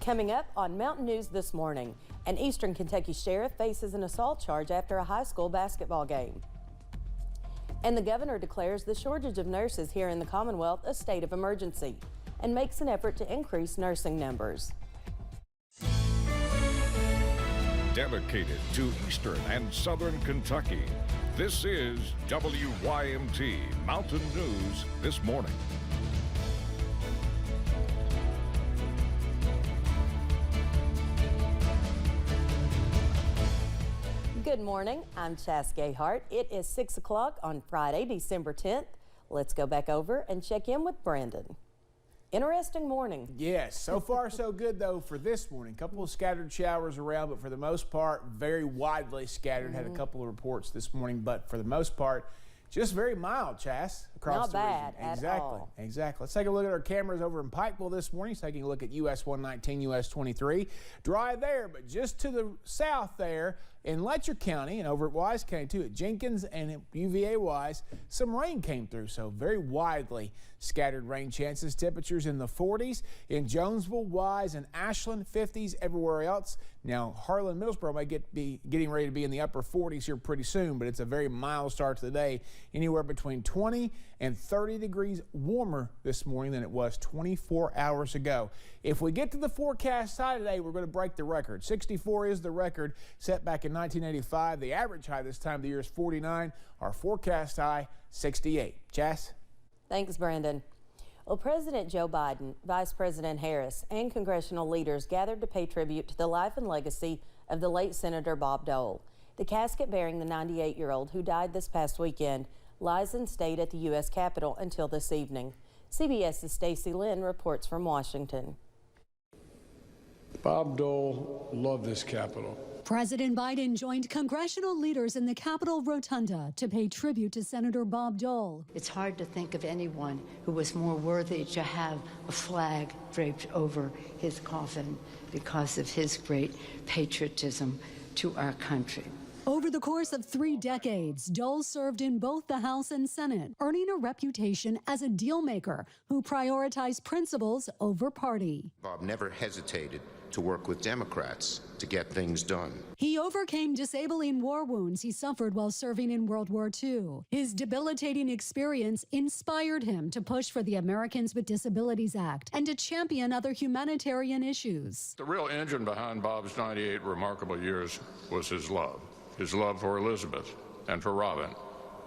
Coming up on Mountain News this morning, an Eastern Kentucky sheriff faces an assault charge after a high school basketball game. And the governor declares the shortage of nurses here in the Commonwealth a state of emergency and makes an effort to increase nursing numbers. Dedicated to Eastern and Southern Kentucky, this is WYMT Mountain News this morning. Good morning, I'm Chas Gayhart. It is 6 o'clock on Friday, December 10th. Let's go back over and check in with Brandon. Interesting morning. Yes, so far so good though for this morning. A couple of scattered showers around, but for the most part, very widely scattered. Had a couple of reports this morning, but for the most part, just very mild, Chas, across the region. Not bad at all. Exactly. Let's take a look at our cameras over in Pikeville this morning. Taking a look at US 119, US 23. Dry there, but just to the south there in Letcher County and over at Wise County too, at Jenkins and at UVA Wise, some rain came through, so very widely scattered rain chances. Temperatures in the 40s in Jonesville, Wise, and Ashland, 50s everywhere else. Now, Harlan Middlesboro may be getting ready to be in the upper 40s here pretty soon, but it's a very mild start to the day, anywhere between 20 and 30 degrees warmer this morning than it was 24 hours ago. If we get to the forecast high today, we're going to break the record. 64 is the record set back in 1985. The average high this time of the year is 49. Our forecast high, 68. Chas? Thanks, Brandon. Well, President Joe Biden, Vice President Harris, and congressional leaders gathered to pay tribute to the life and legacy of the late Senator Bob Dole. The casket bearing the 98-year-old who died this past weekend lies in state at the U.S. Capitol until this evening. CBS's Stacy Lynn reports from Washington. Bob Dole loved this Capitol. President Biden joined congressional leaders in the Capitol Rotunda to pay tribute to Senator Bob Dole. It's hard to think of anyone who was more worthy to have a flag draped over his coffin because of his great patriotism to our country. Over the course of 3 decades, Dole served in both the House and Senate, earning a reputation as a deal-maker who prioritized principles over party. Bob never hesitated to work with Democrats to get things done. He overcame disabling war wounds he suffered while serving in World War II. His debilitating experience inspired him to push for the Americans with Disabilities Act and to champion other humanitarian issues. The real engine behind Bob's 98 remarkable years was his love for Elizabeth and for Robin,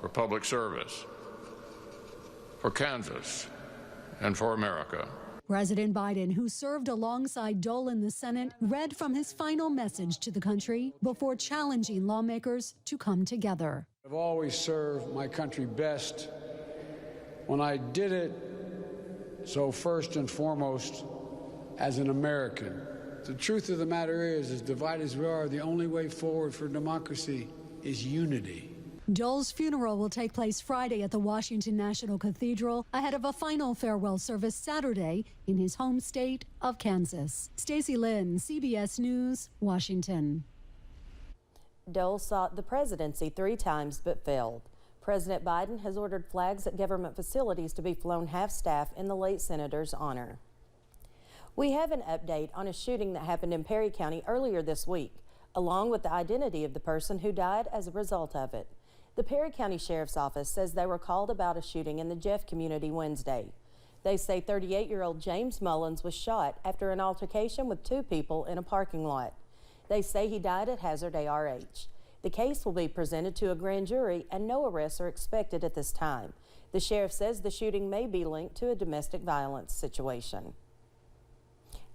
for public service, for Kansas, and for America. President Biden, who served alongside Dole in the Senate, read from his final message to the country before challenging lawmakers to come together. I've always served my country best when I did it so first and foremost as an American. The truth of the matter is, as divided as we are, the only way forward for democracy is unity. Dole's funeral will take place Friday at the Washington National Cathedral ahead of a final farewell service Saturday in his home state of Kansas. Stacy Lynn, CBS News, Washington. Dole sought the presidency 3 times but failed. President Biden has ordered flags at government facilities to be flown half-staff in the late senator's honor. We have an update on a shooting that happened in Perry County earlier this week, along with the identity of the person who died as a result of it. The Perry County Sheriff's Office says they were called about a shooting in the Jeff community Wednesday. They say 38-year-old James Mullins was shot after an altercation with 2 people in a parking lot. They say he died at Hazard ARH. The case will be presented to a grand jury and no arrests are expected at this time. The sheriff says the shooting may be linked to a domestic violence situation.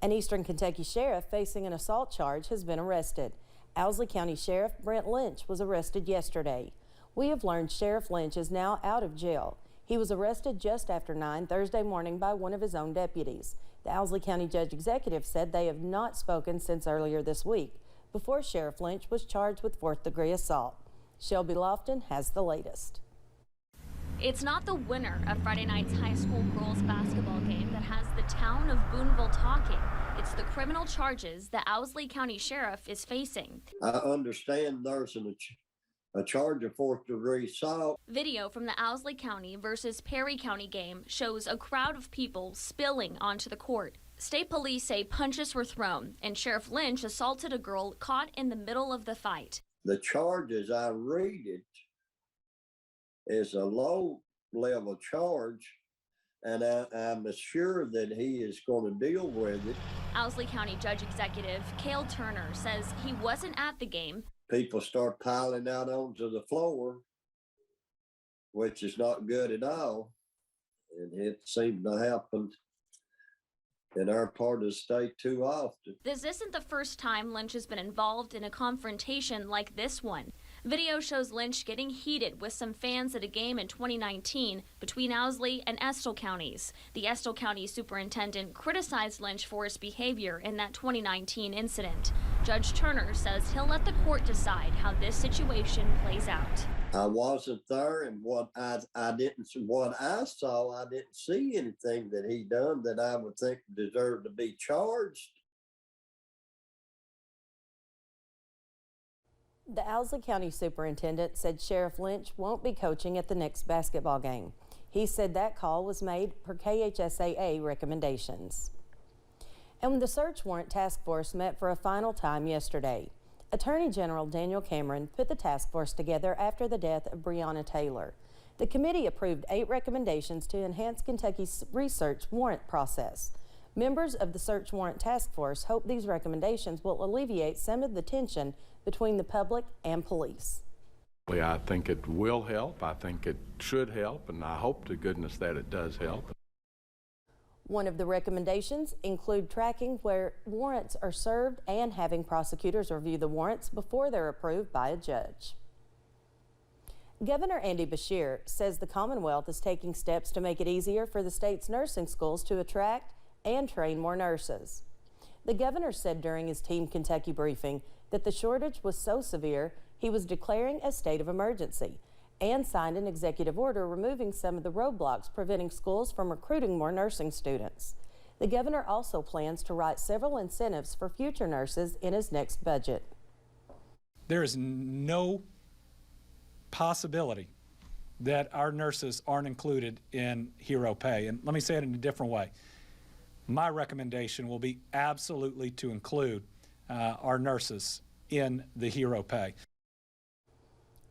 An Eastern Kentucky sheriff facing an assault charge has been arrested. Owsley County Sheriff Brent Lynch was arrested yesterday. We have learned Sheriff Lynch is now out of jail. He was arrested just after 9 Thursday morning by one of his own deputies. The Owsley County Judge Executive said they have not spoken since earlier this week, before Sheriff Lynch was charged with 4th-degree assault. Shelby Lofton has the latest. It's not the winner of Friday night's high school girls basketball game that has the town of Boonville talking. It's the criminal charges the Owsley County Sheriff is facing. I understand there's a charge of 4th-degree assault. Video from the Owsley County versus Perry County game shows a crowd of people spilling onto the court. State police say punches were thrown and Sheriff Lynch assaulted a girl caught in the middle of the fight. The charge, as I read it, is a low-level charge, and I'm sure that he is going to deal with it. Owsley County Judge Executive Cale Turner says he wasn't at the game. People start piling out onto the floor, which is not good at all, and it seemed to happen in our part of the state too often. This isn't the first time Lynch has been involved in a confrontation like this one. Video shows Lynch getting heated with some fans at a game in 2019 between Owsley and Estill counties. The Estill County superintendent criticized Lynch for his behavior in that 2019 incident. Judge Turner says he'll let the court decide how this situation plays out. I wasn't there, and what I saw, I didn't see anything that he done that I would think deserved to be charged. The Owsley County Superintendent said Sheriff Lynch won't be coaching at the next basketball game. He said that call was made per KHSAA recommendations. And the search warrant task force met for a final time yesterday. Attorney General Daniel Cameron put the task force together after the death of Breonna Taylor. The committee approved 8 recommendations to enhance Kentucky's research warrant process. Members of the search warrant task force hope these recommendations will alleviate some of the tension between the public and police. I think it will help. I think it should help, and I hope to goodness that it does help. One of the recommendations include tracking where warrants are served and having prosecutors review the warrants before they're approved by a judge. Governor Andy Beshear says the Commonwealth is taking steps to make it easier for the state's nursing schools to attract and train more nurses. The governor said during his Team Kentucky briefing that the shortage was so severe he was declaring a state of emergency and signed an executive order removing some of the roadblocks preventing schools from recruiting more nursing students. The governor also plans to write several incentives for future nurses in his next budget. There is no possibility that our nurses aren't included in hero pay. And let me say it in a different way. My recommendation will be absolutely to include our nurses in the hero pay.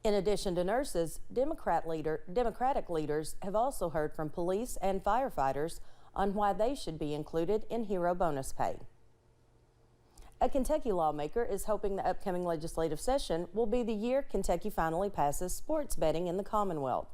In addition to nurses, Democratic leaders have also heard from police and firefighters on why they should be included in hero bonus pay. A Kentucky lawmaker is hoping the upcoming legislative session will be the year Kentucky finally passes sports betting in the Commonwealth.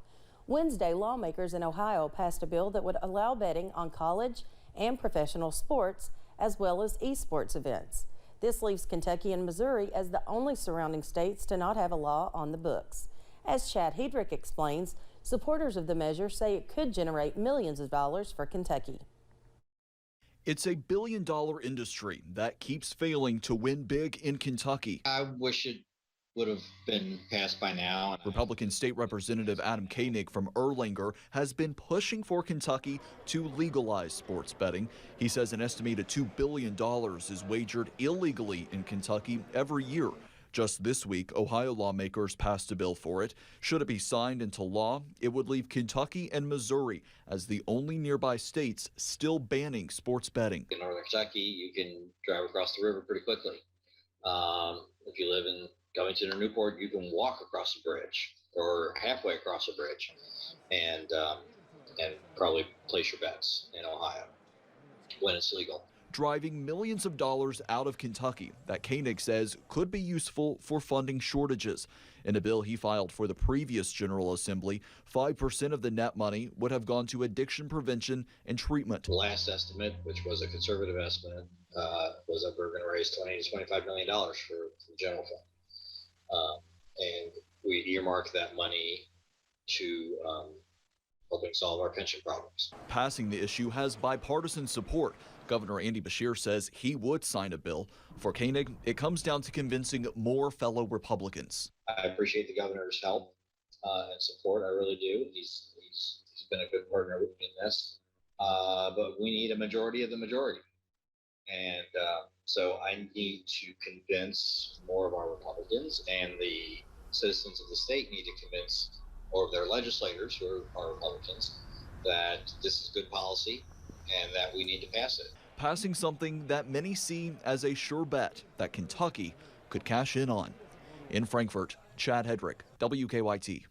Wednesday, lawmakers in Ohio passed a bill that would allow betting on college and professional sports as well as esports events. This leaves Kentucky and Missouri as the only surrounding states to not have a law on the books. As Chad Hedrick explains, supporters of the measure say it could generate millions of dollars for Kentucky. It's a billion-dollar industry that keeps failing to win big in Kentucky. I wish it would have been passed by now. Republican State Representative Adam Koenig from Erlanger has been pushing for Kentucky to legalize sports betting. He says an estimated $2 billion is wagered illegally in Kentucky every year. Just this week, Ohio lawmakers passed a bill for it. Should it be signed into law, it would leave Kentucky and Missouri as the only nearby states still banning sports betting. In northern Kentucky, you can drive across the river pretty quickly. If you live in Covington or Newport, you can walk across a bridge or halfway across a bridge and probably place your bets in Ohio when it's legal. Driving millions of dollars out of Kentucky that Koenig says could be useful for funding shortages. In a bill he filed for the previous General Assembly, 5% of the net money would have gone to addiction prevention and treatment. The last estimate, which was a conservative estimate, was that we were going to raise $20 to $25 million for the general fund. And we earmarked that money to helping solve our pension problems. Passing the issue has bipartisan support. Governor Andy Beshear says he would sign a bill. For Koenig, it comes down to convincing more fellow Republicans. I appreciate the governor's help and support. I really do. He's been a good partner in this. But we need a majority of the majority. And so I need to convince more of our Republicans, and the citizens of the state need to convince more of their legislators, who are Republicans, that this is good policy and that we need to pass it. passing something that many see as a sure bet that Kentucky could cash in on. In Frankfort, Chad Hedrick, WKYT.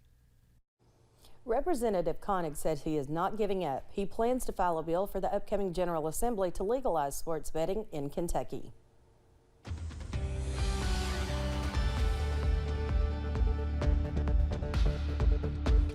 Representative Koenig said he is not giving up. He plans to file a bill for the upcoming General Assembly to legalize sports betting in Kentucky.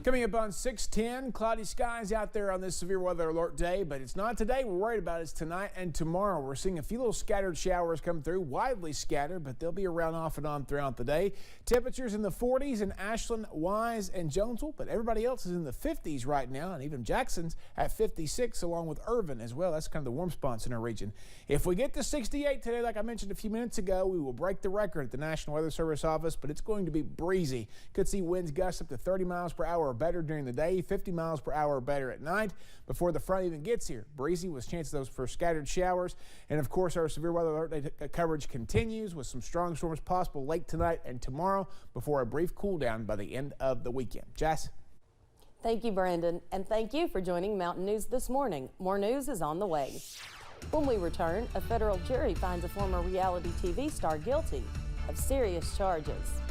Coming up on 6:10, cloudy skies out there on this severe weather alert day, but it's not today we're worried about. It's tonight and tomorrow. We're seeing a few little scattered showers come through, widely scattered, but they'll be around off and on throughout the day. Temperatures in the 40s in Ashland, Wise, and Jonesville, but everybody else is in the 50s right now, and even Jackson's at 56 along with Irvin as well. That's kind of the warm spots in our region. If we get to 68 today, like I mentioned a few minutes ago, we will break the record at the National Weather Service office, but it's going to be breezy. Could see winds gust up to 30 miles per hour or better during the day, 50 miles per hour or better at night before the front even gets here. Breezy with chances of those for scattered showers. And of course, our severe weather alert day coverage continues with some strong storms possible late tonight and tomorrow before a brief cool down by the end of the weekend. Jess? Thank you, Brandon, and thank you for joining Mountain News this morning. More news is on the way. When we return, a federal jury finds a former reality TV star guilty of serious charges.